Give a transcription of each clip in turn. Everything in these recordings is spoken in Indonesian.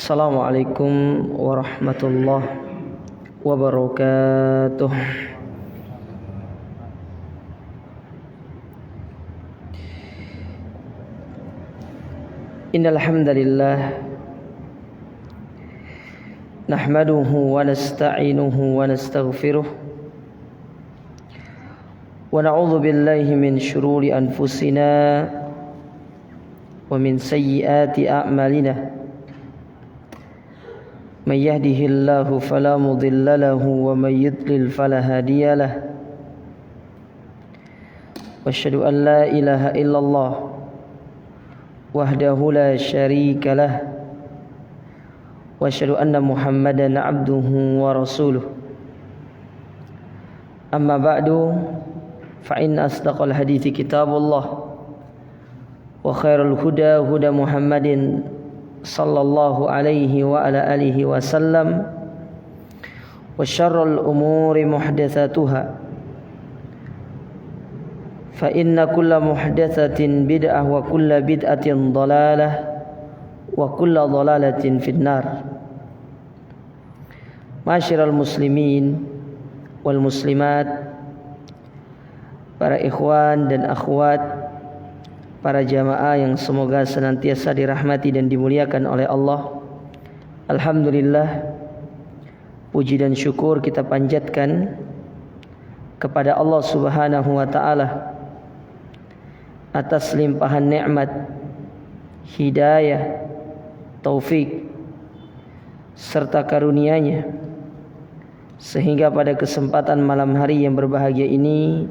Assalamualaikum warahmatullahi wabarakatuh. Innal hamdalillah nahmaduhu wa nasta'inuhu wa nastaghfiruh wa na'udzu billahi min shururi anfusina wa min sayyiati a'malina. من يهده الله فلا مضل له ومن يضلل فلا هادي له واشهد أن لا إله إلا الله وحده لا شريك له واشهد أن محمدا عبده ورسوله أما بعد فإن أصدق الحديث كتاب الله وخير الهدى هدى محمد sallallahu alaihi wa ala alihi wasallam wa syarrul umuri muhdatsatuha fa inna kulla muhdatsatin bid'ah wa kulla bid'atin dhalalah wa kulla dhalalatin finnar. Masyiral muslimin wal muslimat, para ikhwan dan akhwat, para jamaah yang semoga senantiasa dirahmati dan dimuliakan oleh Allah. Alhamdulillah, puji dan syukur kita panjatkan kepada Allah Subhanahu wa taala atas limpahan nikmat, hidayah, taufik serta karunia-Nya, sehingga pada kesempatan malam hari yang berbahagia ini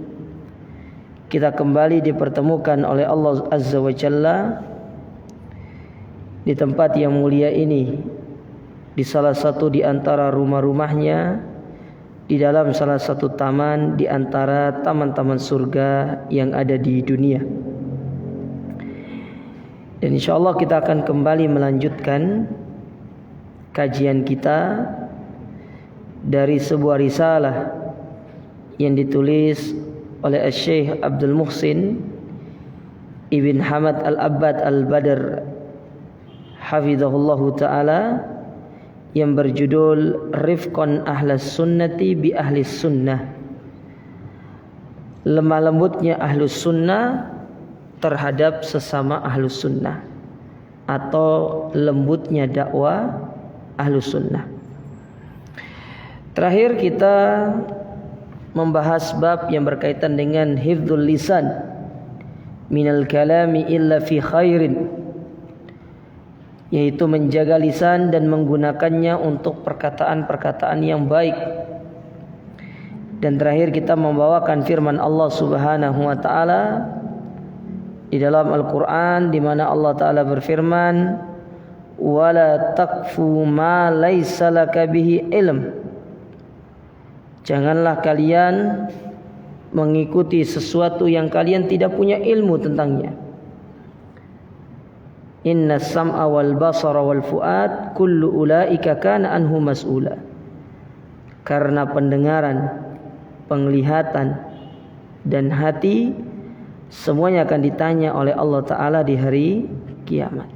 kita kembali dipertemukan oleh Allah Azza wa Jalla di tempat yang mulia ini, di salah satu di antara rumah-rumahnya, di dalam salah satu taman di antara taman-taman surga yang ada di dunia. Dan insyaallah kita akan kembali melanjutkan kajian kita dari sebuah risalah yang ditulis oleh Syekh Abdul Muhsin Ibn Hamad Al-Abbad Al-Badr hafizahullahu ta'ala, yang berjudul Rifqan Ahlas Sunnati bi Ahlis Sunnah, lemah lembutnya Ahlus Sunnah terhadap sesama Ahlus Sunnah, atau lembutnya dakwah Ahlus Sunnah. Terakhir kita membahas bab yang berkaitan dengan hifdzul lisan minal kalami illa fi khairin, yaitu menjaga lisan dan menggunakannya untuk perkataan-perkataan yang baik. Dan terakhir kita membawakan firman Allah Subhanahu wa taala di dalam Al-Qur'an, di mana Allah taala berfirman, wala taqfu ma laisa laka bihi ilm. Janganlah kalian mengikuti sesuatu yang kalian tidak punya ilmu tentangnya. Inna sam'a wal basara wal fuad kullu ulaika kana anhu mas'ula. Karena pendengaran, penglihatan dan hati semuanya akan ditanya oleh Allah Ta'ala di hari kiamat.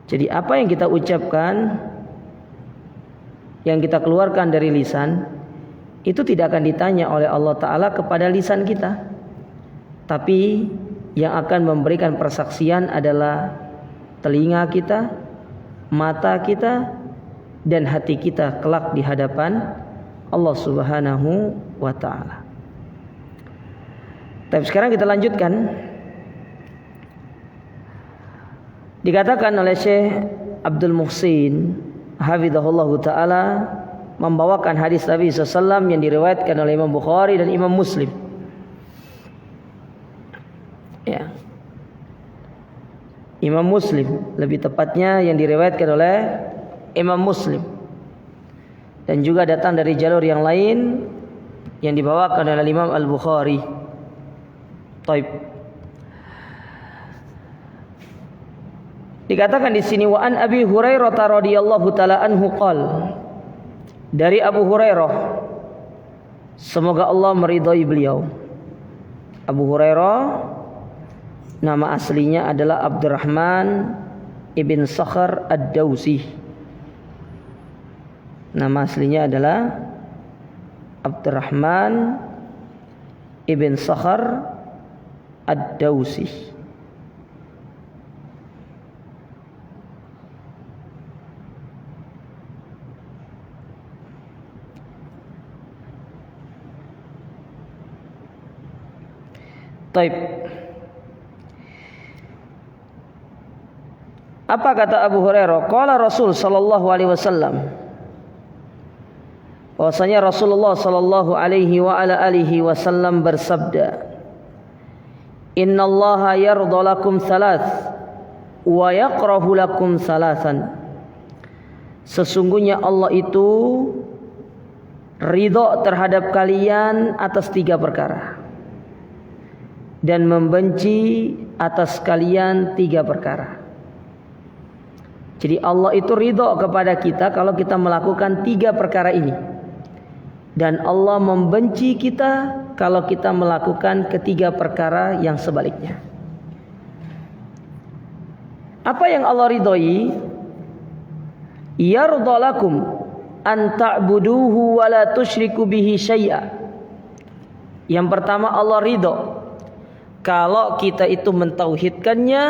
Jadi apa yang kita ucapkan, yang kita keluarkan dari lisan, itu tidak akan ditanya oleh Allah Ta'ala kepada lisan kita, tapi yang akan memberikan persaksian adalah telinga kita, mata kita, dan hati kita kelak di hadapan Allah Subhanahu wa ta'ala. Tapi sekarang kita lanjutkan. Dikatakan oleh Syekh Abdul Muhsin hafizahullahu ta'ala membawakan hadis Nabi SAW yang diriwayatkan oleh Imam Bukhari dan Imam Muslim. Ya, Imam Muslim, lebih tepatnya yang diriwayatkan oleh Imam Muslim, dan juga datang dari jalur yang lain yang dibawakan oleh Imam Al-Bukhari. Taib. Dikatakan di sini wa an Abi Hurairah radhiyallahu taala anhu qala, dari Abu Hurairah, semoga Allah meridhai beliau. Abu Hurairah nama aslinya adalah Abdurrahman ibn Sakhr ad-Dawsi. Nama aslinya adalah Abdurrahman ibn Sakhr ad-Dawsi. Taib. Apa kata Abu Hurairah? Qala Rasul sallallahu alaihi wasallam. Bahwasanya Rasulullah sallallahu alaihi wa ala alihi wasallam bersabda, "Innallaha yardha lakum thalath wa yakrahu lakum thalathan." Sesungguhnya Allah itu ridha terhadap kalian atas 3 perkara dan membenci atas kalian 3 perkara. Jadi Allah itu ridho kepada kita kalau kita melakukan 3 perkara ini, dan Allah membenci kita kalau kita melakukan ketiga perkara yang sebaliknya. Apa yang Allah ridhoi? Yardha lakum an ta'buduhu wa la tusyriku bihi syai'a. Yang pertama, Allah ridho kalau kita itu mentauhidkannya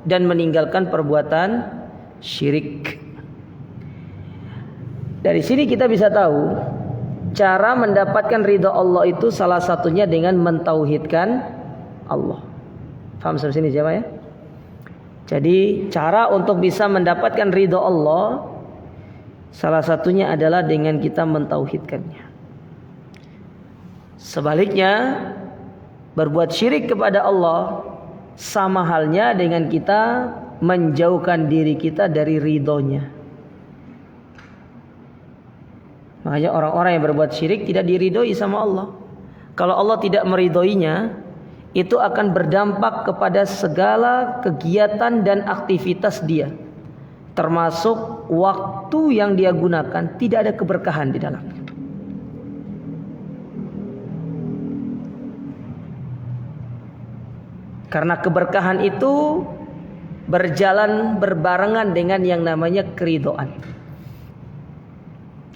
dan meninggalkan perbuatan syirik. Dari sini kita bisa tahu cara mendapatkan ridha Allah itu salah satunya dengan mentauhidkan Allah. Paham sampai sini siapa ya? Jadi cara untuk bisa mendapatkan ridha Allah salah satunya adalah dengan kita mentauhidkannya. Sebaliknya, berbuat syirik kepada Allah sama halnya dengan kita menjauhkan diri kita dari ridhonya. Makanya orang-orang yang berbuat syirik tidak diridhoi sama Allah. Kalau Allah tidak meridhoinya, itu akan berdampak kepada segala kegiatan dan aktivitas dia, termasuk waktu yang dia gunakan, tidak ada keberkahan di dalamnya. Karena keberkahan itu berjalan berbarengan dengan yang namanya keridhaan.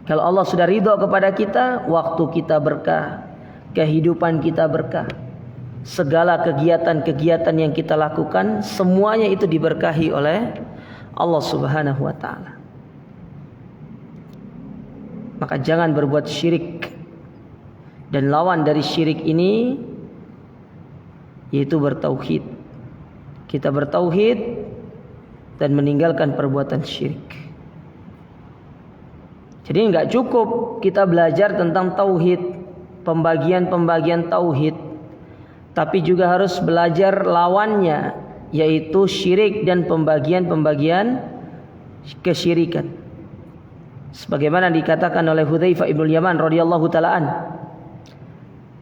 Kalau Allah sudah ridho kepada kita, waktu kita berkah, kehidupan kita berkah, segala kegiatan-kegiatan yang kita lakukan semuanya itu diberkahi oleh Allah Subhanahu wa taala. Maka jangan berbuat syirik. Dan lawan dari syirik ini yaitu bertauhid. Kita bertauhid dan meninggalkan perbuatan syirik. Jadi enggak cukup kita belajar tentang tauhid, pembagian-pembagian tauhid, tapi juga harus belajar lawannya, yaitu syirik dan pembagian-pembagian kesyirikan. Sebagaimana dikatakan oleh Hudzaifah ibn Yaman radhiyallahu taala an.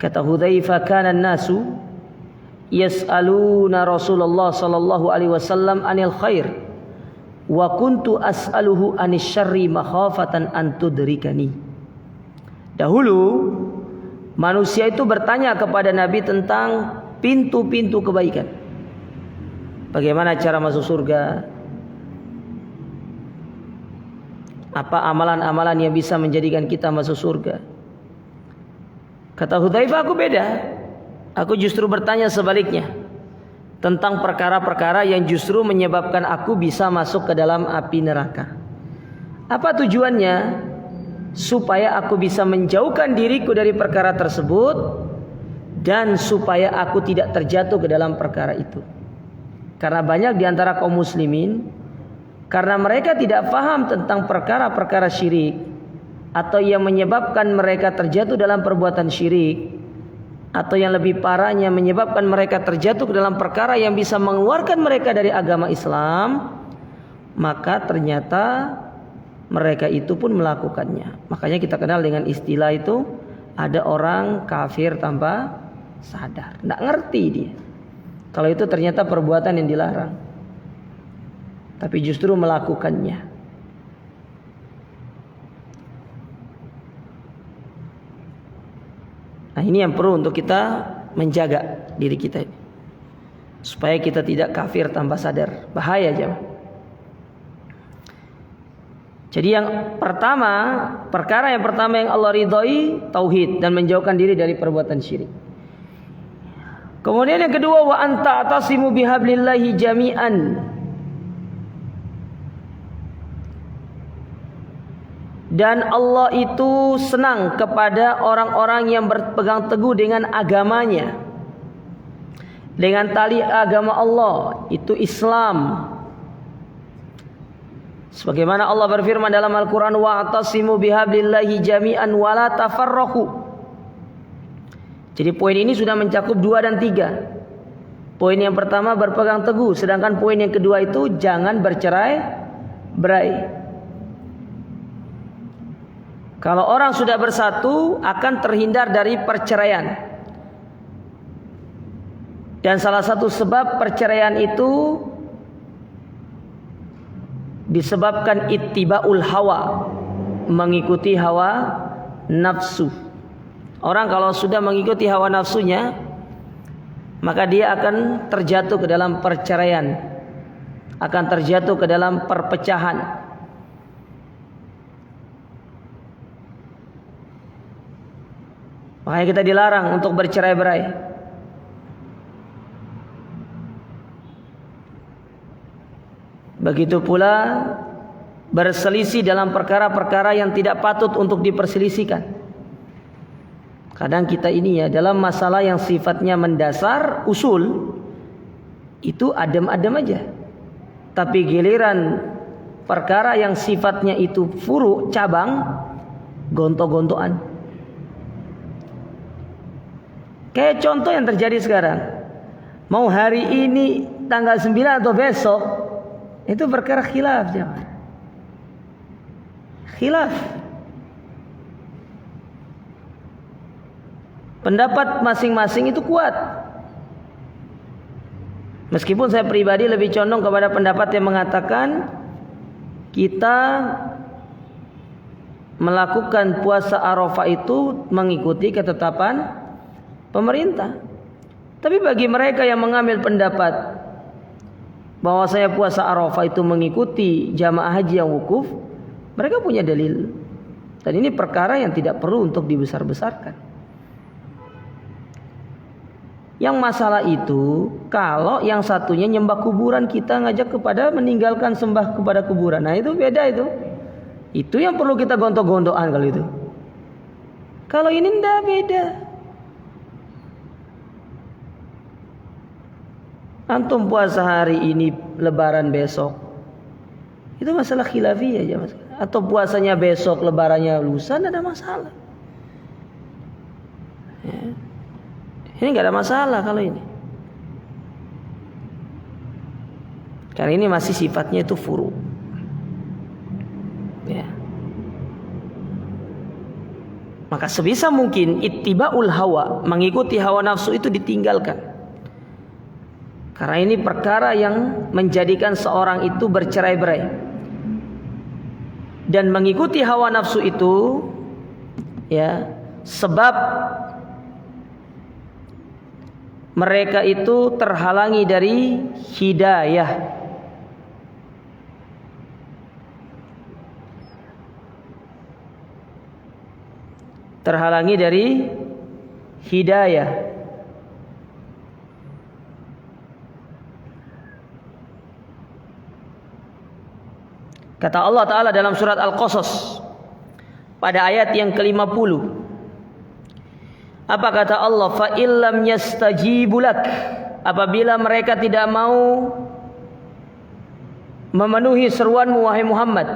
Kata Hudzaifah, kana an-nasu yas'aluna Rasulullah sallallahu alaihi wasallam anil khair wa kuntu as'aluhu anis syarri makhafatan an tudrikani. Dahulu manusia itu bertanya kepada Nabi tentang pintu-pintu kebaikan. Bagaimana cara masuk surga? Apa amalan-amalan yang bisa menjadikan kita masuk surga? Kata Hudzaifah, aku beda. Aku justru bertanya sebaliknya, tentang perkara-perkara yang justru menyebabkan aku bisa masuk ke dalam api neraka. Apa tujuannya? Supaya aku bisa menjauhkan diriku dari perkara tersebut dan supaya aku tidak terjatuh ke dalam perkara itu. Karena banyak di antara kaum muslimin, karena mereka tidak paham tentang perkara-perkara syirik atau yang menyebabkan mereka terjatuh dalam perbuatan syirik, atau yang lebih parahnya menyebabkan mereka terjatuh ke dalam perkara yang bisa mengeluarkan mereka dari agama Islam, maka ternyata mereka itu pun melakukannya. Makanya kita kenal dengan istilah itu, ada orang kafir tanpa sadar. Tidak ngerti dia kalau itu ternyata perbuatan yang dilarang. tapi justru melakukannya. Nah, ini yang perlu untuk kita menjaga diri kita ini, supaya kita tidak kafir tanpa sadar. Bahaya jemaah. Jadi yang pertama, perkara yang pertama yang Allah ridhoi tauhid dan menjauhkan diri dari perbuatan syirik. Kemudian yang kedua, wa anta atasimu bihablillahi jami'an. Dan Allah itu senang kepada orang-orang yang berpegang teguh dengan agamanya, dengan tali agama Allah, itu Islam. Sebagaimana Allah berfirman dalam Al-Quran, wa'tasimu bihablillahi jami'an wa la tafarraqu. Jadi poin ini sudah mencakup 2 dan 3. Poin yang pertama berpegang teguh, sedangkan poin yang kedua itu jangan bercerai-berai. Kalau orang sudah bersatu akan terhindar dari perceraian. Dan salah satu sebab perceraian itu disebabkan ittiba'ul hawa, mengikuti hawa nafsu. Orang kalau sudah mengikuti hawa nafsunya, maka dia akan terjatuh ke dalam perceraian, akan terjatuh ke dalam perpecahan. Makanya kita dilarang untuk bercerai-berai. Begitu pula berselisih dalam perkara-perkara yang tidak patut untuk diperselisihkan. Kadang kita ini ya, dalam masalah yang sifatnya mendasar, usul, itu adem-adem aja. Tapi giliran perkara yang sifatnya itu furu, cabang, gontok-gontokan. Kayak contoh yang terjadi sekarang. Mau hari ini tanggal 9 atau besok, itu perkara khilaf, jangan. Khilaf. Pendapat masing-masing itu kuat. Meskipun saya pribadi lebih condong kepada pendapat yang mengatakan kita melakukan puasa Arafah itu mengikuti ketetapan pemerintah. Tapi bagi mereka yang mengambil pendapat bahwa saya puasa Arafah itu mengikuti jamaah haji yang wukuf, mereka punya dalil. Dan ini perkara yang tidak perlu untuk dibesar-besarkan. Yang masalah itu, kalau yang satunya nyembah kuburan, kita ngajak kepada meninggalkan sembah kepada kuburan. Nah itu beda itu. Itu yang perlu kita gontok-gontokan kalau itu. Kalau ini enggak, beda. Antum puasa hari ini, lebaran besok, itu masalah khilafiyah aja, mas. Atau puasanya besok, lebarannya lusa, tidak ada masalah. Ya. Ini nggak ada masalah kalau ini, karena ini masih sifatnya itu furu. Ya. Maka sebisa mungkin ittiba'ul hawa, mengikuti hawa nafsu itu ditinggalkan. Karena ini perkara yang menjadikan seorang itu bercerai-berai. Dan mengikuti hawa nafsu itu, ya, sebab mereka itu terhalangi dari hidayah. Terhalangi dari hidayah. Kata Allah Ta'ala dalam surat Al-Qasas pada ayat yang ke-50. Apa kata Allah? Fa illam yastajibu lak, apabila mereka tidak mau memenuhi seruanmu wahai Muhammad,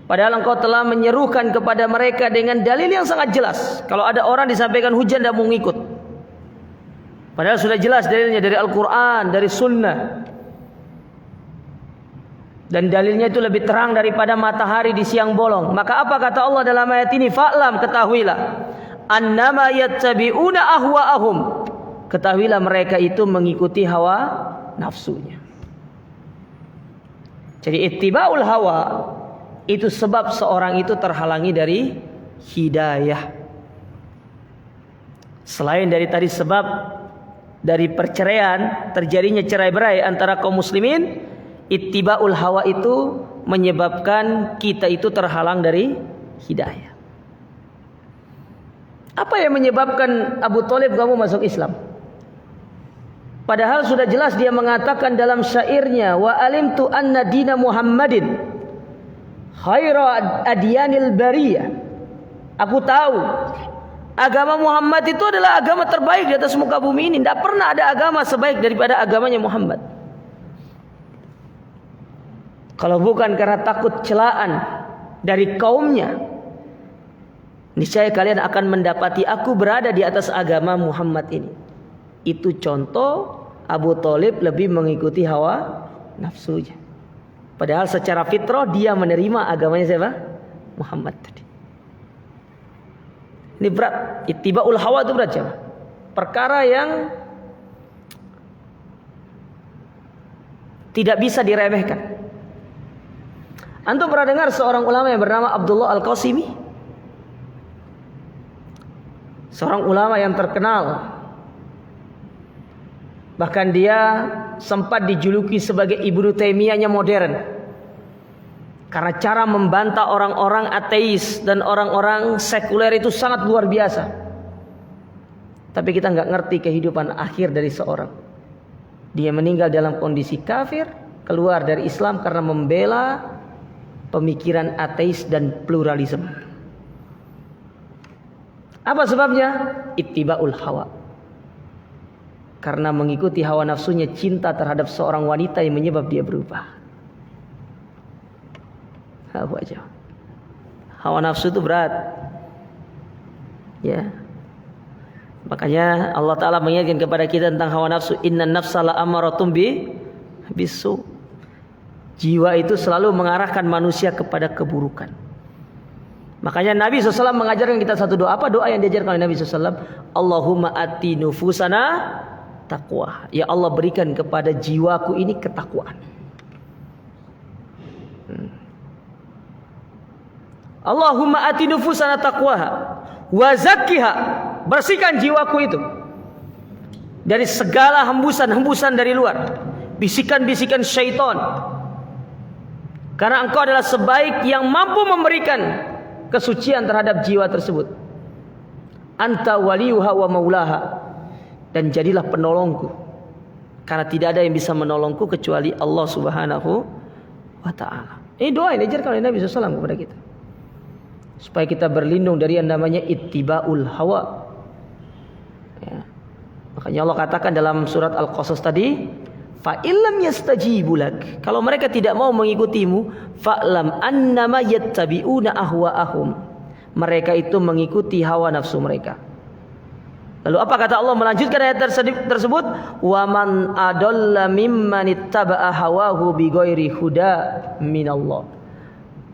padahal engkau telah menyerukan kepada mereka dengan dalil yang sangat jelas. Kalau ada orang disampaikan hujan dan mau ngikut, padahal sudah jelas dalilnya dari Al-Quran, dari Sunnah. Dan dalilnya itu lebih terang daripada matahari di siang bolong. Maka apa kata Allah dalam ayat ini? Fa'lam, ketahuilah, annama yattabi'una ahwa'ahum, ketahuilah mereka itu mengikuti hawa nafsunya. Jadi ittiba'ul hawa itu sebab seorang itu terhalangi dari hidayah. Selain dari tadi sebab dari perceraian, terjadinya cerai-berai antara kaum muslimin, ittiba'ul hawa itu menyebabkan kita itu terhalang dari hidayah. Apa yang menyebabkan Abu Thalib kamu masuk Islam? Padahal sudah jelas dia mengatakan dalam syairnya, wa alimtu anna dina Muhammadin khaira adyanil bariyah. Aku tahu agama Muhammad itu adalah agama terbaik di atas muka bumi ini. Tidak pernah ada agama sebaik daripada agamanya Muhammad. Kalau bukan karena takut celaan dari kaumnya, niscaya kalian akan mendapati aku berada di atas agama Muhammad ini. Itu contoh Abu Thalib lebih mengikuti hawa nafsunya. Padahal secara fitrah dia menerima agamanya siapa? Muhammad tadi. Ini berat. Ittiba'ul hawa itu berat siapa? Perkara yang tidak bisa diremehkan. Antum pernah dengar seorang ulama yang bernama Abdullah Al-Qasimi? Seorang ulama yang terkenal. Bahkan dia sempat dijuluki sebagai Ibnu Taimiyahnya modern. Karena cara membantah orang-orang ateis dan orang-orang sekuler itu sangat luar biasa. Tapi kita nggak ngerti kehidupan akhir dari seorang. Dia meninggal dalam kondisi kafir, keluar dari Islam karena membela pemikiran ateis dan pluralisme. Apa sebabnya? Ittiba'ul hawa. Karena mengikuti hawa nafsunya, cinta terhadap seorang wanita yang menyebab dia berubah. Hawa nafsu itu berat. Ya. Makanya Allah Ta'ala mengingatkan kepada kita tentang hawa nafsu. Innan nafsa la'amaratum bisu. Jiwa itu selalu mengarahkan manusia kepada keburukan. Makanya Nabi SAW mengajarkan kita satu doa. Apa doa yang diajarkan oleh Nabi SAW? Allahumma ati nufusana taqwa. Ya Allah, berikan kepada jiwaku ini ketakwaan. Allahumma ati nufusana taqwaha wa zakkiha. Bersihkan jiwaku itu dari segala hembusan-hembusan dari luar, bisikan-bisikan syaitan. Karena engkau adalah sebaik yang mampu memberikan kesucian terhadap jiwa tersebut. Anta waliyuha wa maulaha. Dan jadilah penolongku. Karena tidak ada yang bisa menolongku kecuali Allah Subhanahu wa ta'ala. Ini doa yang diajarkan oleh Nabi SAW kepada kita. Supaya kita berlindung dari yang namanya ittiba'ul hawa. Ya. Makanya Allah katakan dalam surat Al-Qasas tadi, fa illam yastajibu lak. Kalau mereka tidak mau mengikutimu, fa'lam annama yattabi'una ahwa'ahum. Mereka itu mengikuti hawa nafsu mereka. Lalu apa kata Allah melanjutkan ayat tersebut? Wa man adalla mimman ittaba'a hawahu bighairi huda minallah.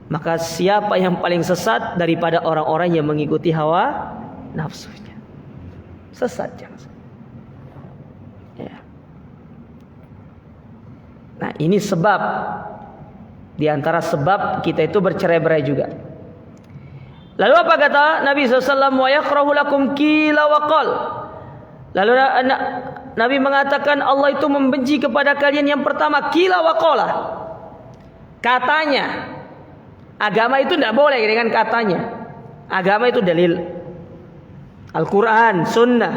Maka siapa yang paling sesat daripada orang-orang yang mengikuti hawa nafsunya? Sesat jangan. Ya. Nah, ini sebab di antara sebab kita itu bercerai-berai juga. Lalu apa kata Nabi SAW? Wa yakrahu lakum qila wa qal. Lalu Nabi mengatakan Allah itu membenci kepada kalian yang pertama qila wa qala. Katanya. Agama itu tidak boleh dengan katanya. Agama itu dalil Al-Quran, Sunnah,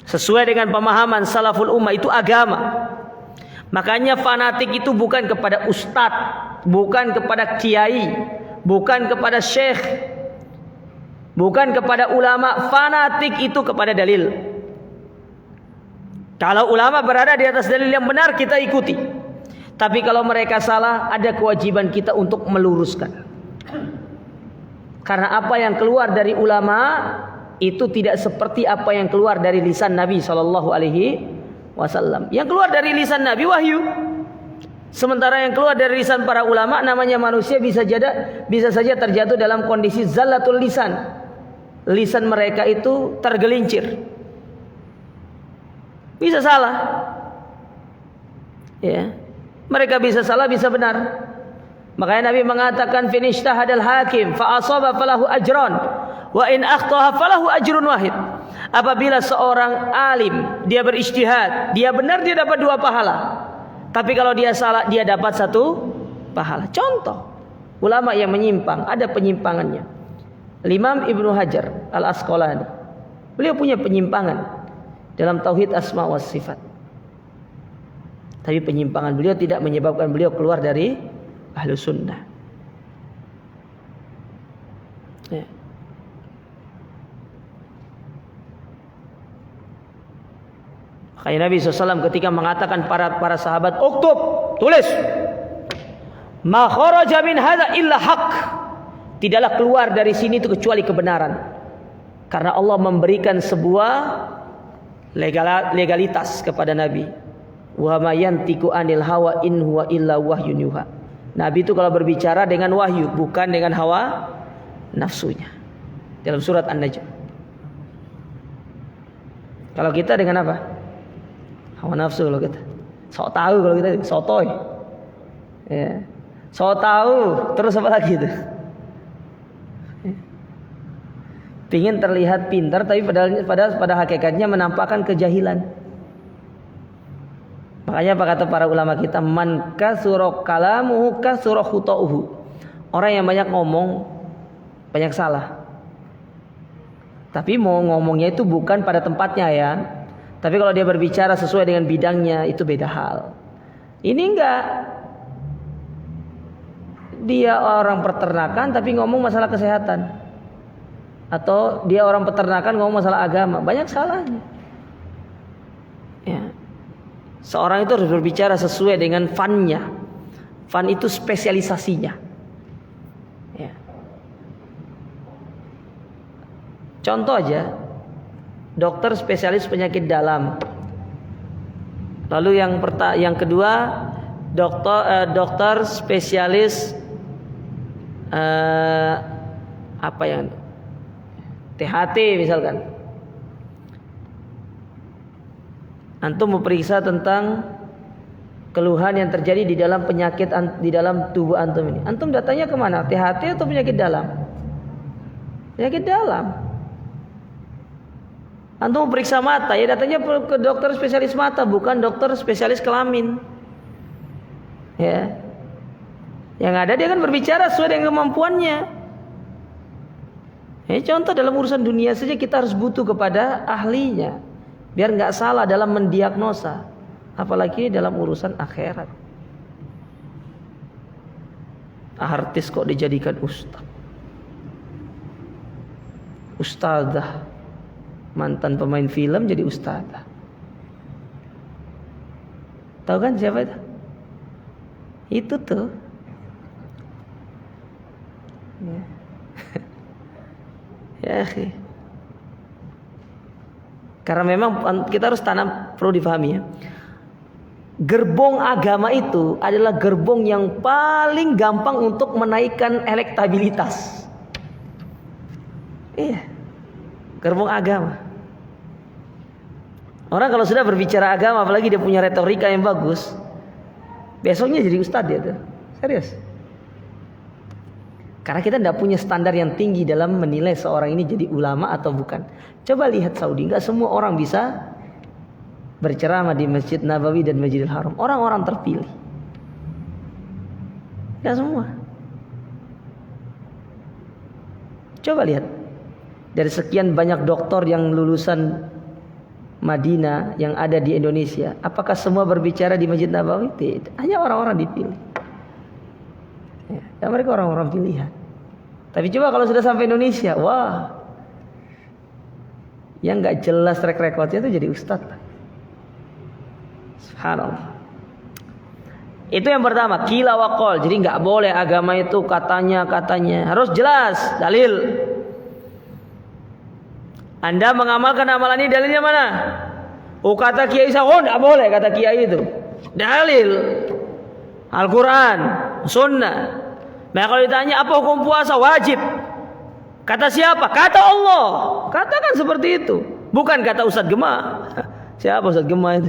sesuai dengan pemahaman salaful ummah, itu agama. Makanya fanatik itu bukan kepada ustadz, bukan kepada kiai, bukan kepada syekh, bukan kepada ulama. Fanatik itu kepada dalil. Kalau ulama berada di atas dalil yang benar, kita ikuti. Tapi kalau mereka salah, ada kewajiban kita untuk meluruskan. Karena apa yang keluar dari ulama itu tidak seperti apa yang keluar dari lisan Nabi SAW. Yang keluar dari lisan Nabi wahyu. Sementara yang keluar dari lisan para ulama, namanya manusia bisa saja terjatuh dalam kondisi zallatul lisan. Lisan mereka itu tergelincir. Bisa salah. Ya. Mereka bisa salah, bisa benar. Makanya Nabi mengatakan finishtahadal hakim fa asaba falahu ajran wa in akhtaha falahu ajrun wahid. Apabila seorang alim dia berijtihad, dia benar dia dapat 2 pahala. Tapi kalau dia salah dia dapat 1 pahala. Contoh ulama yang menyimpang, ada penyimpangannya. Imam Ibnu Hajar Al-Asqalani, beliau punya penyimpangan dalam tauhid asma wa sifat. Tapi penyimpangan beliau tidak menyebabkan beliau keluar dari ahlu sunnah. Ya. Kayak Nabi SAW ketika mengatakan para sahabat, "Uktub, tulis. Ma kharaja min hadza illa haq." Tidaklah keluar dari sini itu kecuali kebenaran. Karena Allah memberikan sebuah legalitas kepada Nabi. Wa ma yantiqu anil hawa in huwa illa wahyun yuha. Nabi itu kalau berbicara dengan wahyu, bukan dengan hawa nafsunya. Dalam surat An-Najm. Kalau kita dengan apa? Hawa nafsu kalau kita. Sok tahu kalau kita, sotoy. Ya. Sok tahu, terus apa lagi itu? Pingin terlihat pintar, tapi pada hakikatnya menampakkan kejahilan. Makanya apa kata para ulama kita, man kasura kalamuhu kasura khuta'uhu. Orang yang banyak ngomong banyak salah. Tapi mau ngomongnya itu bukan pada tempatnya ya. Tapi kalau dia berbicara sesuai dengan bidangnya itu beda hal. Ini enggak. Dia orang peternakan tapi ngomong masalah kesehatan. Atau dia orang peternakan ngomong masalah agama, banyak salahnya. Ya. Seorang itu harus berbicara sesuai dengan fannya. Fan itu spesialisasinya. Ya. Contoh aja, dokter spesialis penyakit dalam. Lalu yang kedua, dokter spesialis THT misalkan. Antum memeriksa tentang keluhan yang terjadi di dalam penyakit di dalam tubuh antum ini. Antum datanya kemana? THT atau penyakit dalam? Penyakit dalam. Antum memeriksa mata, ya datanya ke dokter spesialis mata, bukan dokter spesialis kelamin. Ya. Yang ada dia kan berbicara sesuai dengan kemampuannya. Contoh dalam urusan dunia saja kita harus butuh kepada ahlinya, biar nggak salah dalam mendiagnosa, apalagi dalam urusan akhirat. Artis kok dijadikan ustadzah, mantan pemain film jadi ustadzah. Tahu kan siapa itu? Itu tuh. Ya. Ya akhi. Karena memang kita harus tanam, perlu difahami ya. Gerbong agama itu adalah gerbong yang paling gampang untuk menaikkan elektabilitas. Iya. Gerbong agama. Orang kalau sudah berbicara agama, apalagi dia punya retorika yang bagus, besoknya jadi ustadz dia tuh. Serius. Karena kita tidak punya standar yang tinggi dalam menilai seorang ini jadi ulama atau bukan. Coba lihat Saudi, nggak semua orang bisa berceramah di Masjid Nabawi dan Masjidil Haram. Orang-orang terpilih. Nggak semua. Coba lihat. Dari sekian banyak doktor yang lulusan Madinah yang ada di Indonesia, apakah semua berbicara di Masjid Nabawi? Tidak. Hanya orang-orang dipilih. Ya, mereka orang-orang pilihan. Tapi coba kalau sudah sampai Indonesia, wah, yang nggak jelas track recordnya itu jadi ustadz. Subhanallah. Itu yang pertama, qila wa qol. Jadi nggak boleh agama itu katanya, harus jelas dalil. Anda mengamalkan amalan ini, dalilnya mana? Oh, kata Kiai Sahon nggak boleh, kata Kiai itu. Dalil Al-Quran, Sunnah. Nah kalau ditanya apa hukum puasa, wajib. Kata siapa? Kata Allah. Katakan seperti itu. Bukan kata Ustadz Gema. Siapa Ustadz Gema itu?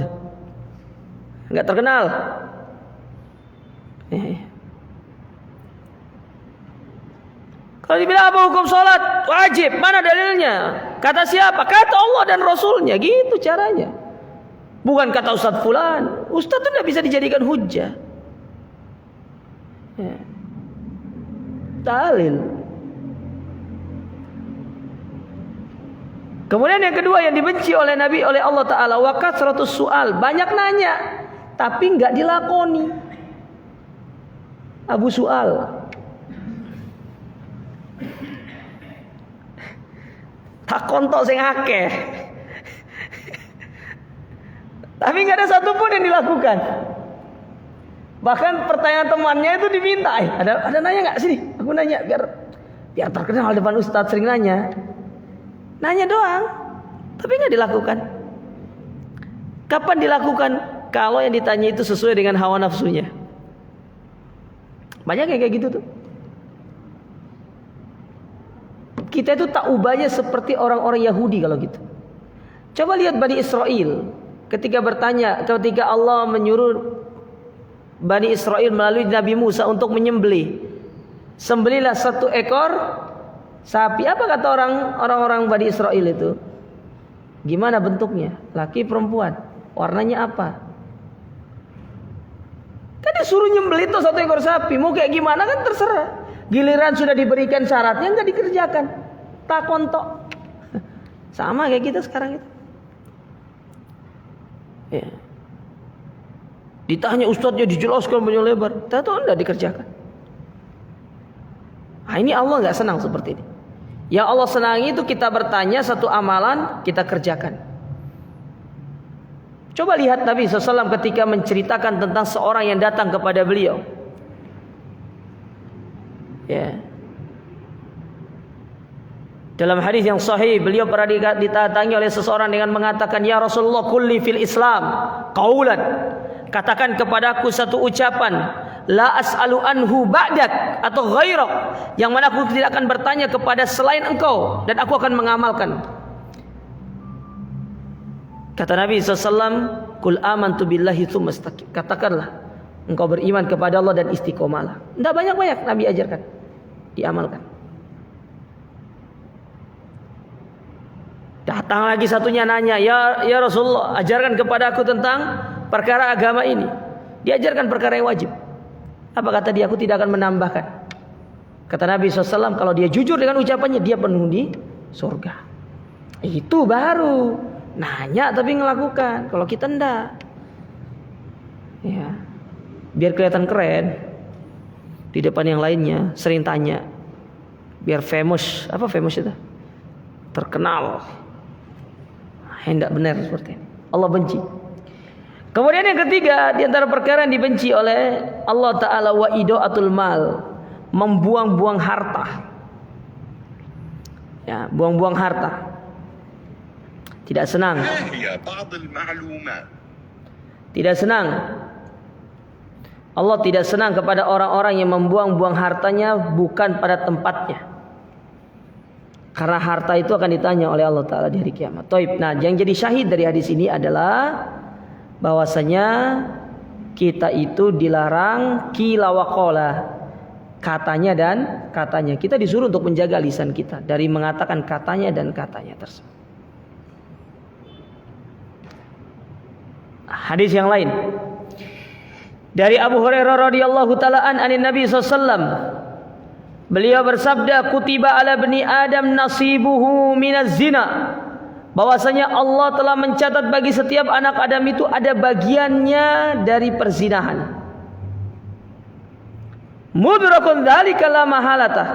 Enggak terkenal. Kalau dibilang apa hukum sholat? Wajib. Mana dalilnya? Kata siapa? Kata Allah dan Rasulnya. Gitu caranya. Bukan kata Ustadz Fulan. Ustadz itu tidak bisa dijadikan hujjah. Ya. Dalil. Kemudian yang kedua yang dibenci oleh Nabi, oleh Allah Ta'ala, wa katsratus su'al. Banyak nanya, tapi nggak dilakoni. Abu Su'al. Takon tok sing akeh. Tapi nggak ada satupun yang dilakukan. Bahkan pertanyaan temannya itu diminta, ada nanya nggak sini? Aku nanya biar terkenal depan Ustadz, sering nanya. Nanya doang, tapi nggak dilakukan. Kapan dilakukan? Kalau yang ditanya itu sesuai dengan hawa nafsunya. Banyak yang kayak gitu tuh. Kita itu tak ubahnya seperti orang-orang Yahudi kalau gitu. Coba lihat Bani Israel. Ketika Allah menyuruh Bani Israel melalui Nabi Musa untuk menyembelih. Sembelilah 1 ekor sapi. Apa kata orang-orang Bani Israel itu? Gimana bentuknya? Laki perempuan? Warnanya apa? Kan disuruh nyembelih tuh 1 ekor sapi. Mau kayak gimana kan terserah. Giliran sudah diberikan syaratnya nggak dikerjakan. Tak kontok. Sama kayak kita sekarang itu. Ya. Ditanya ustadznya dijelaskan banyak lebar, tahu enggak dikerjakan. Nah, ini Allah nggak senang seperti ini. Yang Allah senangi itu kita bertanya satu amalan kita kerjakan. Coba lihat Nabi SAW ketika menceritakan tentang seorang yang datang kepada beliau. Ya. Dalam hadis yang sahih, beliau pernah didatangi oleh seseorang dengan mengatakan, "Ya Rasulullah, kulli fil Islam qaulan." Katakan kepadaku satu ucapan, la as'alu anhu ba'dak atau ghairak, yang mana aku tidak akan bertanya kepada selain engkau dan aku akan mengamalkan. Kata Nabi SAW, "Qul amantu billahi tsumma istaqim." Katakanlah, engkau beriman kepada Allah dan istiqomalah. Tidak banyak-banyak Nabi ajarkan, diamalkan. Datang lagi satunya nanya, ya Rasulullah, ajarkan kepada aku tentang perkara agama ini. Diajarkan perkara yang wajib. Apa kata dia? Aku tidak akan menambahkan. Kata Nabi SAW, kalau dia jujur dengan ucapannya, dia penuh di surga. Itu baru nanya tapi ngelakukan. Kalau kita enggak, ya, biar kelihatan keren di depan yang lainnya, sering tanya, biar famous. Apa famous itu? Terkenal. Hendak benar seperti ini. Allah benci. Kemudian yang ketiga, di antara perkara yang dibenci oleh Allah Ta'ala, wa idaatul mal, membuang-buang harta. Ya, buang-buang harta. Tidak senang. Tidak senang. Allah tidak senang kepada orang-orang yang membuang-buang hartanya bukan pada tempatnya. Karena harta itu akan ditanya oleh Allah Ta'ala di hari kiamat. Taib. Nah, yang jadi syahid dari hadis ini adalah bahwasanya kita itu dilarang qila wa qala, katanya dan katanya. Kita disuruh untuk menjaga lisan kita dari mengatakan katanya dan katanya tersebut. Hadis yang lain dari Abu Hurairah radhiyallahu taala anin Nabi SAW. Beliau bersabda, kutiba ala bani Adam nasibuhu minaz zina. Bahwasanya Allah telah mencatat bagi setiap anak Adam itu ada bagiannya dari perzinahan. Mudrakun dzalika la mahalatah.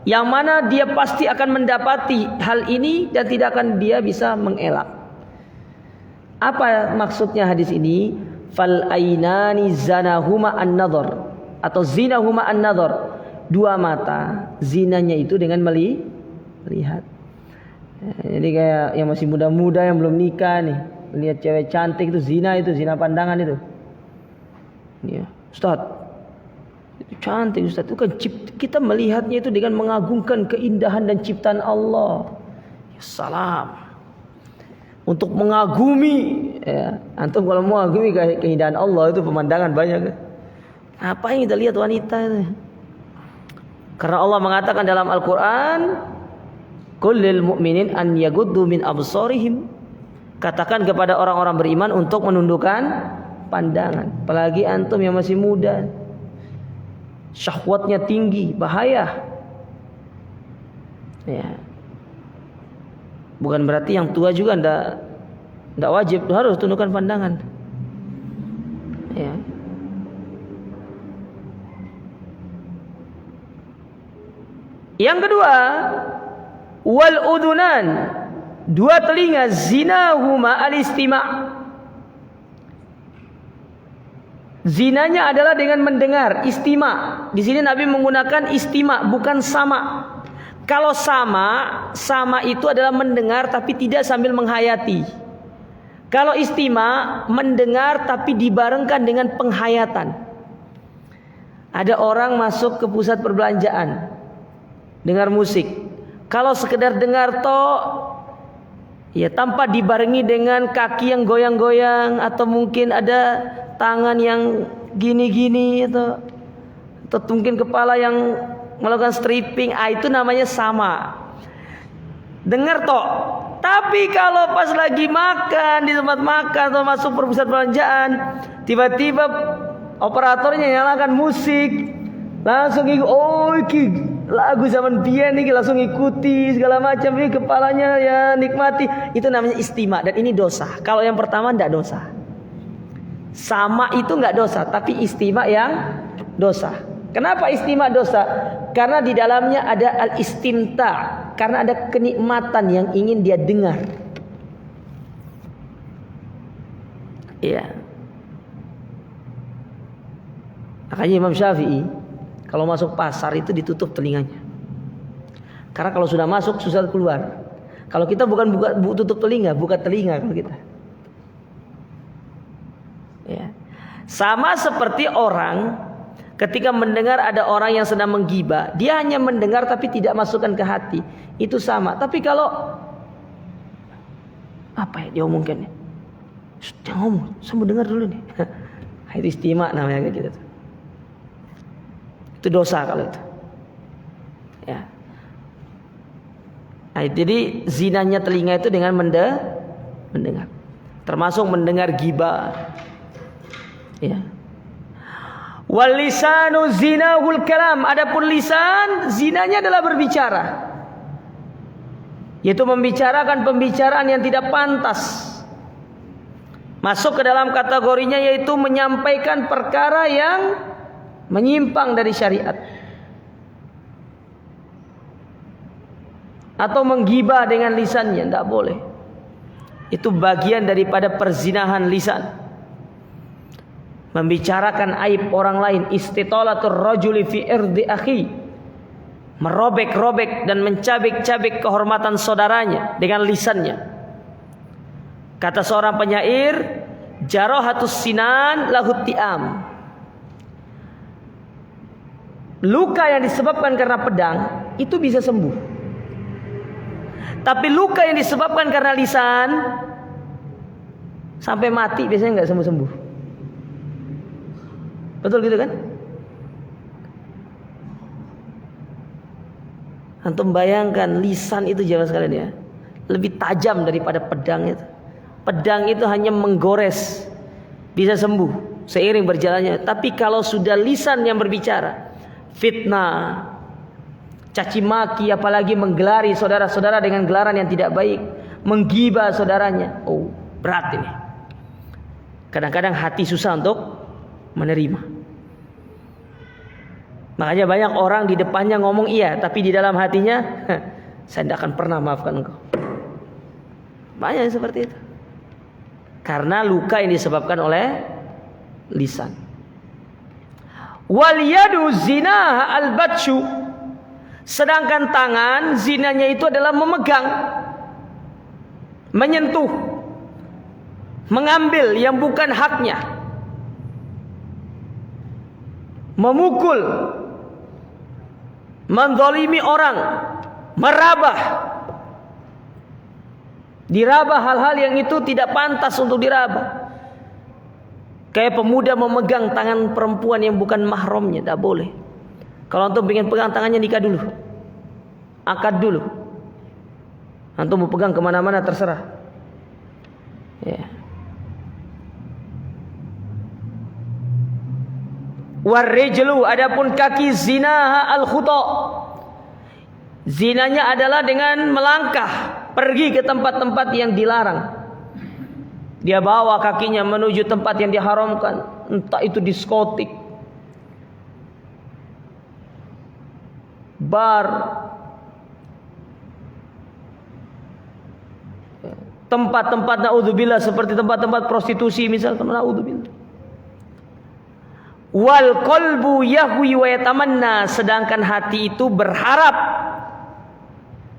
Yang mana dia pasti akan mendapati hal ini dan tidak akan dia bisa mengelak. Apa maksudnya hadis ini? Fal ainani zanahuma an-nadhar atau zinahuma an-nadhar. 2 mata zinanya itu dengan melihat. Jadi kayak yang masih muda-muda yang belum nikah nih, lihat cewek cantik itu zina pandangan itu. Ya, Ustaz, itu cantik Ustaz, itu kan kita melihatnya itu dengan mengagungkan keindahan dan ciptaan Allah. Ya salam. Untuk mengagumi, ya, antum kalau mau mengagumi keindahan Allah itu pemandangan banyak. Apa yang kita lihat wanita itu? Karena Allah mengatakan dalam Al-Quran, Qul lil mu'minin an yaghuddu min absarihim. Katakan kepada orang-orang beriman untuk menundukkan pandangan. Apalagi antum yang masih muda, syahwatnya tinggi, bahaya. Ya. Bukan berarti yang tua juga ndak wajib harus tundukkan pandangan. Ya. Yang kedua, wal udunan, dua telinga, zinahuma al-istima'. Zinanya adalah dengan mendengar, istima'. Di sini Nabi menggunakan istima', bukan sama. Kalau sama itu adalah mendengar tapi tidak sambil menghayati. Kalau istima', mendengar tapi dibarengkan dengan penghayatan. Ada orang masuk ke pusat perbelanjaan, dengar musik. Kalau sekedar dengar ya tanpa dibarengi dengan kaki yang goyang-goyang, atau mungkin ada tangan yang gini-gini, atau mungkin kepala yang melakukan stripping, itu namanya sama. Dengar tapi kalau pas lagi makan di tempat makan atau masuk ke pusat perbelanjaan, tiba-tiba operatornya nyalakan musik, langsung lagu zaman biyen nih, langsung ikuti segala macam, ini kepalanya ya nikmati. Itu namanya istima', dan ini dosa. Kalau yang pertama enggak dosa. Sama itu enggak dosa, tapi istima' yang dosa. Kenapa istima' dosa? Karena di dalamnya ada al-istimta', karena ada kenikmatan yang ingin dia dengar. Iya. Makanya Imam Syafi'i kalau masuk pasar itu ditutup telinganya. Karena kalau sudah masuk susah keluar. Kalau kita bukan tutup telinga, buka telinga kalau kita. Ya. Sama seperti orang ketika mendengar ada orang yang sedang menggibah, dia hanya mendengar tapi tidak masukkan ke hati. Itu sama. Tapi kalau dia omongkan? Dia ngomong, saya mau dengar dulu nih. Itu istima' namanya gitu. Itu dosa kalau itu. Ya. Jadi zinanya telinga itu dengan mendengar. Termasuk mendengar gibah. Ya. Wal lisanu zinahul kalam. Adapun lisan, zinanya adalah berbicara. Yaitu membicarakan pembicaraan yang tidak pantas. Masuk ke dalam kategorinya yaitu menyampaikan perkara yang menyimpang dari syariat, atau menggibah dengan lisannya, tidak boleh. Itu bagian daripada perzinahan lisan. Membicarakan aib orang lain, istitalatur rajuli fi irdi akhi, merobek-robek dan mencabik-cabik kehormatan saudaranya dengan lisannya. Kata seorang penyair, jarahatus sinan lahut ti'am. Luka yang disebabkan karena pedang itu bisa sembuh. Tapi luka yang disebabkan karena lisan sampai mati biasanya nggak sembuh-sembuh. Betul gitu kan? Antum bayangkan lisan itu jamaah sekalian ya, lebih tajam daripada pedang itu. Pedang itu hanya menggores, bisa sembuh seiring berjalannya. Tapi kalau sudah lisan yang berbicara, fitnah, caci maki, apalagi menggelari saudara-saudara dengan gelaran yang tidak baik, menggibah saudaranya, berat ini. Kadang-kadang hati susah untuk menerima. Makanya banyak orang di depannya ngomong iya, tapi di dalam hatinya, saya tidak akan pernah maafkan engkau. Banyak yang seperti itu. Karena luka yang disebabkan oleh lisan. Wal yadu zina al-batshu. Sedangkan tangan zinanya itu adalah memegang, menyentuh, mengambil yang bukan haknya, memukul, menzalimi orang, merabah, dirabah hal-hal yang itu tidak pantas untuk dirabah. Kayak pemuda memegang tangan perempuan yang bukan mahramnya, tidak boleh. Kalau antum ingin pegang tangannya, nikah dulu, akad dulu. Antum mau pegang kemana-mana terserah. Ya. Warrijlu, adapun kaki, zinaha al-khuta. Zinanya adalah dengan melangkah pergi ke tempat-tempat yang dilarang. Dia bawa kakinya menuju tempat yang diharamkan, entah itu diskotik, bar, tempat-tempat naudzubillah seperti tempat-tempat prostitusi misalkan, naudzubillah. Wal qalbu yahwi wa yatamanna, sedangkan hati itu berharap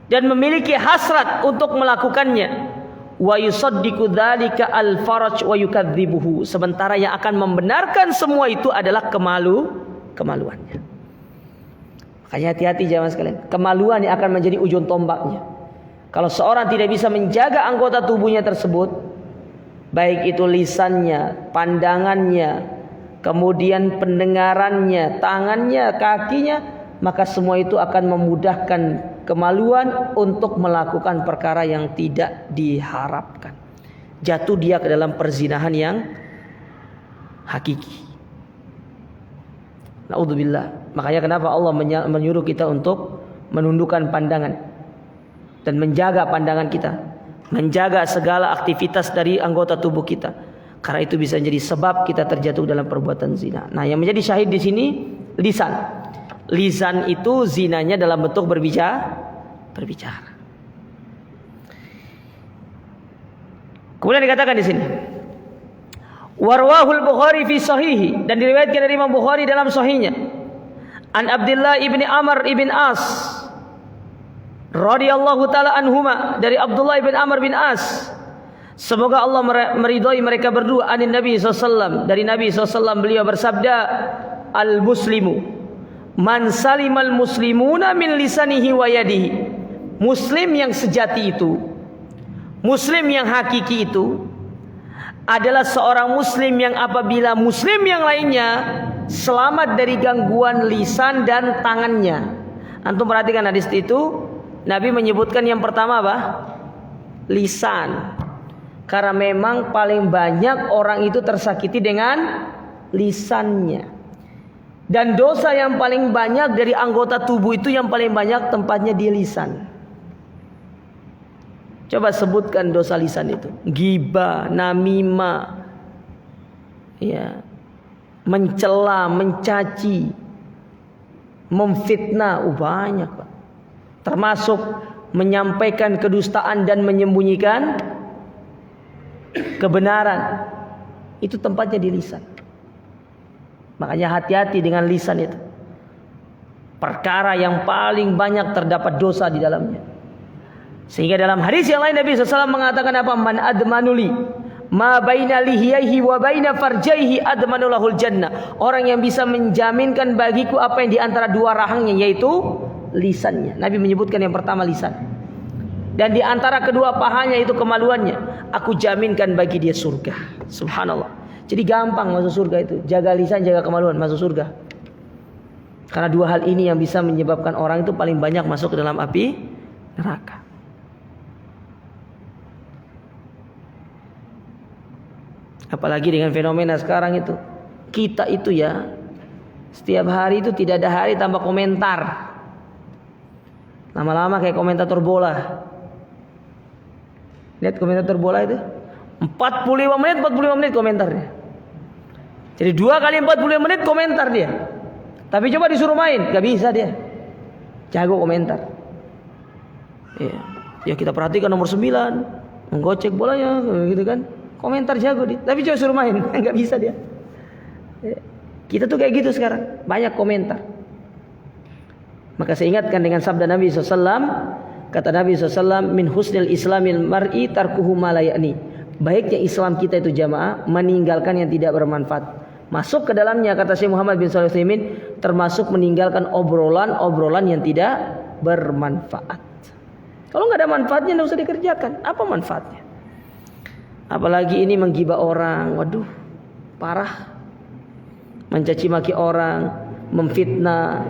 dan memiliki hasrat untuk melakukannya. Wa yusaddiqu dzalika al-faraj wa yukadzibuhu, sementara yang akan membenarkan semua itu adalah kemaluannya. Makanya hati-hati jamaah sekalian, kemaluan yang akan menjadi ujung tombaknya. Kalau seorang tidak bisa menjaga anggota tubuhnya tersebut, baik itu lisannya, pandangannya, kemudian pendengarannya, tangannya, kakinya, maka semua itu akan memudahkan kemaluan untuk melakukan perkara yang tidak diharapkan. Jatuh dia ke dalam perzinahan yang hakiki. Naudzubillah. Makanya kenapa Allah menyuruh kita untuk menundukkan pandangan dan menjaga pandangan kita, menjaga segala aktivitas dari anggota tubuh kita. Karena itu bisa menjadi sebab kita terjatuh dalam perbuatan zina. Nah, yang menjadi syahid di sini lisan. Lisan itu zinanya dalam bentuk berbicara. Kemudian dikatakan di sini, warwahul Bukhari fi sahihi, dan diriwayatkan dari Imam Bukhari dalam sahihnya, an Abdullah ibni Amr ibn As radhiyallahu taala anhuma, dari Abdullah ibn Amr bin As, semoga Allah meridhai mereka berdua, anin Nabi SAW, dari Nabi SAW, beliau bersabda, al muslimu man salimal muslimuna min lisanihi wa yadihi. Muslim yang sejati itu, muslim yang hakiki itu adalah seorang muslim yang apabila muslim yang lainnya selamat dari gangguan lisan dan tangannya. Antum perhatikan hadis itu, Nabi menyebutkan yang pertama apa? Lisan. Karena memang paling banyak orang itu tersakiti dengan lisannya. Dan dosa yang paling banyak dari anggota tubuh itu, yang paling banyak tempatnya di lisan. Coba sebutkan dosa lisan itu. Ghibah, namimah, ya, mencela, mencaci, memfitnah, banyak Pak. Termasuk menyampaikan kedustaan dan menyembunyikan kebenaran. Itu tempatnya di lisan. Makanya hati-hati dengan lisan itu. Perkara yang paling banyak terdapat dosa di dalamnya. Sehingga dalam hadis yang lain Nabi SAW mengatakan apa? Man admanuli ma baina lihiyaihi wa baina farjaihi admanulahul jannah. Orang yang bisa menjaminkan bagiku apa yang di antara dua rahangnya, yaitu lisannya. Nabi menyebutkan yang pertama lisan. Dan di antara kedua pahanya itu kemaluannya. Aku jaminkan bagi dia surga. Subhanallah. Jadi gampang masuk surga itu. Jaga lisan, jaga kemaluan, masuk surga. Karena dua hal ini yang bisa menyebabkan orang itu paling banyak masuk ke dalam api neraka. Apalagi dengan fenomena sekarang itu. Kita itu ya, setiap hari itu tidak ada hari tanpa komentar. Lama-lama kayak komentator bola. Lihat komentator bola itu 45 menit komentarnya. Jadi 2 kali 45 menit komentar dia. Tapi coba disuruh main, gak bisa dia. Jago komentar. Ya kita perhatikan nomor 9 menggocek bolanya gitu kan. Komentar jago dia. Tapi coba suruh main, gak bisa dia. Kita tuh kayak gitu sekarang, banyak komentar. Maka saya ingatkan dengan sabda Nabi SAW. Kata Nabi SAW, min husnil islamil mar'i tarkuhu ma la ya'ni. Baiknya Islam kita itu jamaah, meninggalkan yang tidak bermanfaat. Masuk ke dalamnya, kata Syekh Muhammad bin Shalih Al-Utsaimin, termasuk meninggalkan obrolan-obrolan yang tidak bermanfaat. Kalau nggak ada manfaatnya, nggak usah dikerjakan. Apa manfaatnya? Apalagi ini menggibah orang, waduh, parah, mencaci maki orang, memfitnah,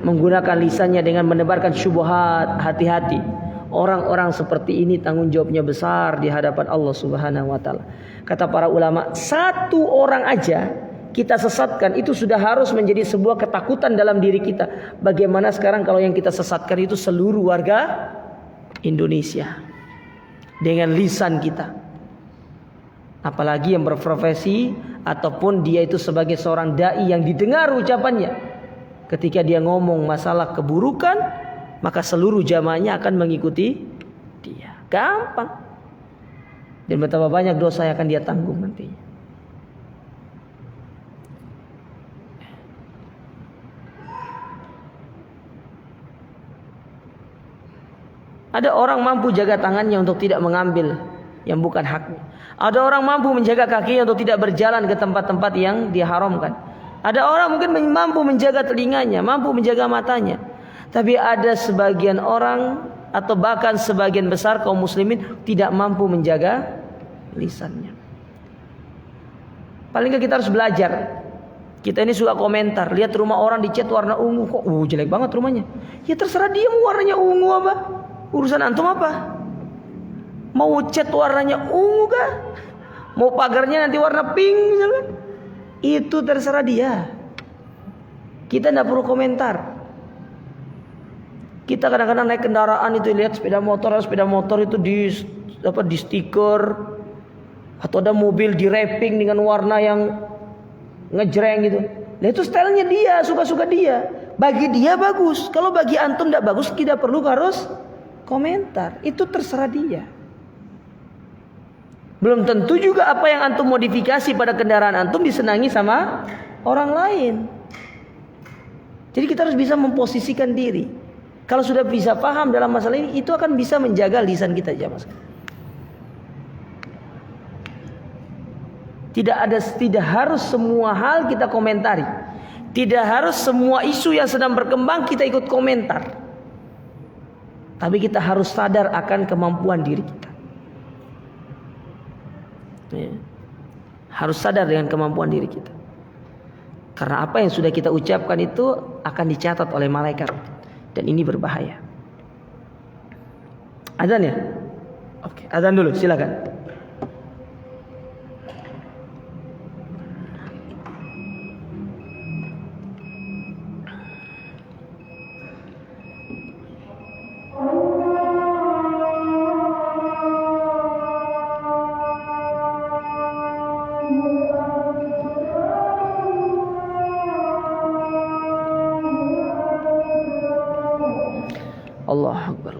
menggunakan lisannya dengan menebarkan syubhat. Hati-hati, orang-orang seperti ini tanggung jawabnya besar di hadapan Allah Subhanahu wa taala. Kata para ulama, satu orang aja kita sesatkan itu sudah harus menjadi sebuah ketakutan dalam diri kita. Bagaimana sekarang kalau yang kita sesatkan itu seluruh warga Indonesia dengan lisan kita. Apalagi yang berprofesi ataupun dia itu sebagai seorang dai yang didengar ucapannya. Ketika dia ngomong masalah keburukan, maka seluruh jamaahnya akan mengikuti dia. Gampang. Dan betapa banyak dosa yang akan dia tanggung nantinya. Ada orang mampu jaga tangannya untuk tidak mengambil yang bukan haknya. Ada orang mampu menjaga kakinya untuk tidak berjalan ke tempat-tempat yang diharamkan. Ada orang mungkin mampu menjaga telinganya, mampu menjaga matanya. Tapi ada sebagian orang atau bahkan sebagian besar kaum muslimin tidak mampu menjaga lisannya. Paling nggak kita harus belajar. Kita ini suka komentar, lihat rumah orang dicat warna ungu, kok jelek banget rumahnya. Ya terserah dia mau warnanya ungu apa. Urusan antum apa? Mau cat warnanya ungu kah? Mau pagarnya nanti warna pink misalkan? Itu terserah dia. Kita tidak perlu komentar. Kita kadang-kadang naik kendaraan itu lihat sepeda motor itu di stiker atau ada mobil di wrapping dengan warna yang ngejreng gitu. Nah itu stylenya dia, suka-suka dia. Bagi dia bagus. Kalau bagi antum tidak bagus, tidak perlu harus komentar. Itu terserah dia. Belum tentu juga apa yang antum modifikasi pada kendaraan antum disenangi sama orang lain. Jadi kita harus bisa memposisikan diri. Kalau sudah bisa paham dalam masalah ini, itu akan bisa menjaga lisan kita, jamaah. Tidak harus semua hal kita komentari. Tidak harus semua isu yang sedang berkembang kita ikut komentar. Tapi kita harus sadar akan kemampuan diri kita. Ya. Harus sadar dengan kemampuan diri kita. Karena apa yang sudah kita ucapkan itu akan dicatat oleh malaikat. Dan ini berbahaya. Adzan ya? Oke, adzan dulu, silakan. Allahu Akbar.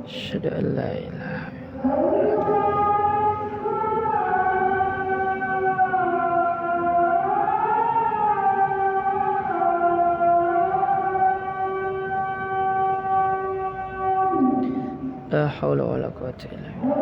Asyhadu an la ilaha illallah. La haula wala quwwata illa billah.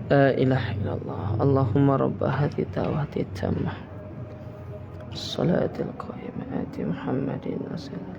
La ilaha illallah. Allahumma rabb hadhihi da'wati tammah. Salatul qa'imah ati Muhammadin sallallahu alaihi wasallam.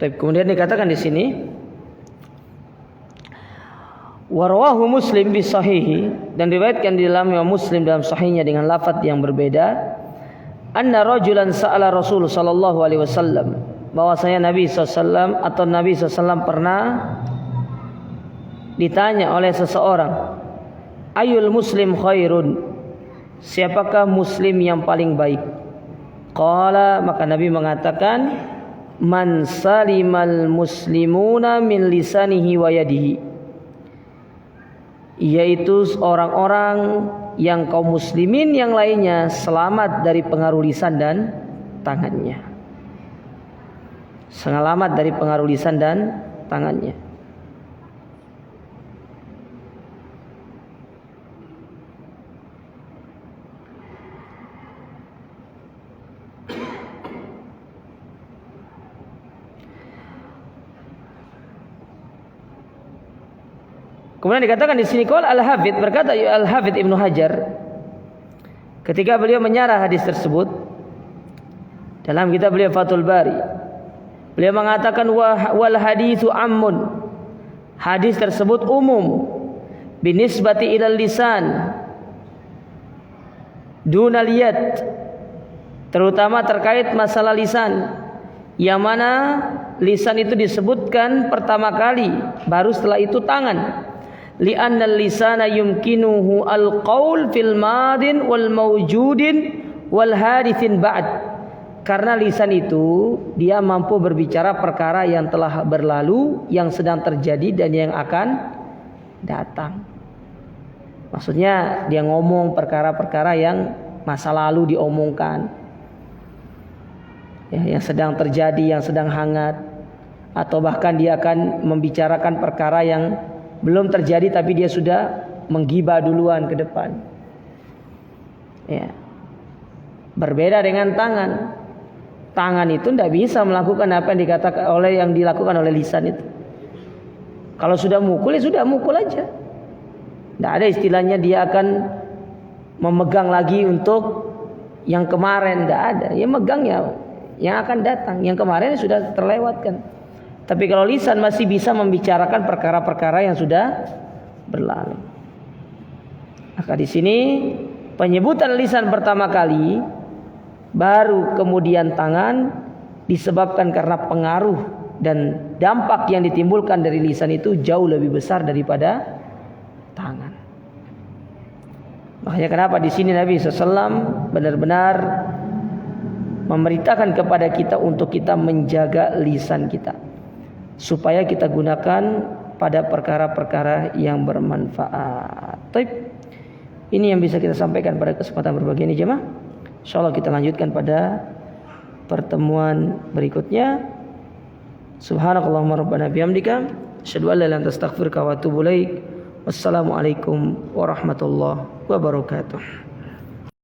Kemudian dikatakan di sini warawahu Muslim bi sahihi, dan diriwayatkan di dalam Muslim dalam sahihnya dengan lafaz yang berbeda, anna rajulan sa'ala Rasul sallallahu alaihi wasallam, bahwasanya Nabi SAW atau Nabi SAW pernah ditanya oleh seseorang, ayul muslim khairun, siapakah muslim yang paling baik? Qala, maka Nabi mengatakan, man salimal muslimuna min lisanihi wa yadihi, yaitu orang-orang yang kaum muslimin yang lainnya selamat dari pengaruh lisan dan tangannya. Selamat dari pengaruh lisan dan tangannya. Kemudian dikatakan di sini qala Al-Hafidz, berkata Al-Hafidz Ibnu Hajar ketika beliau menyarah hadis tersebut dalam kitab beliau Fathul Bari, beliau mengatakan wal haditsu ammun, hadis tersebut umum, binisbati ilal lisan dunal yad, terutama terkait masalah lisan, yang mana lisan itu disebutkan pertama kali, baru setelah itu tangan. Li'anna al-lisana yumkinuhu al-qaul fil madin wal mawjudin wal hadithin ba'd. Karena lisan itu dia mampu berbicara perkara yang telah berlalu, yang sedang terjadi dan yang akan datang. Maksudnya dia ngomong perkara-perkara yang masa lalu diomongkan, ya, yang sedang terjadi, yang sedang hangat, atau bahkan dia akan membicarakan perkara yang belum terjadi tapi dia sudah menggibah duluan ke depan. Ya. Berbeda dengan tangan. Tangan itu tidak bisa melakukan apa yang dilakukan oleh lisan itu. Kalau sudah mukul, ya sudah mukul aja. Tidak ada istilahnya dia akan memegang lagi untuk yang kemarin, tidak ada. Ya megang ya yang akan datang. Yang kemarin sudah terlewatkan. Tapi kalau lisan masih bisa membicarakan perkara-perkara yang sudah berlalu. Maka di sini penyebutan lisan pertama kali, baru kemudian tangan, disebabkan karena pengaruh dan dampak yang ditimbulkan dari lisan itu jauh lebih besar daripada tangan. Makanya kenapa di sini Nabi SAW benar-benar memerintahkan kepada kita untuk kita menjaga lisan kita, supaya kita gunakan pada perkara-perkara yang bermanfaat. Baik, ini yang bisa kita sampaikan pada kesempatan berbahagia ini jemaah. Insyaallah kita lanjutkan pada pertemuan berikutnya. Subhanakallahumma rabbana bihamdika asyhadu an la ilaha illa anta astaghfiruka wa atubu ilaik. Wassalamualaikum warahmatullahi wabarakatuh.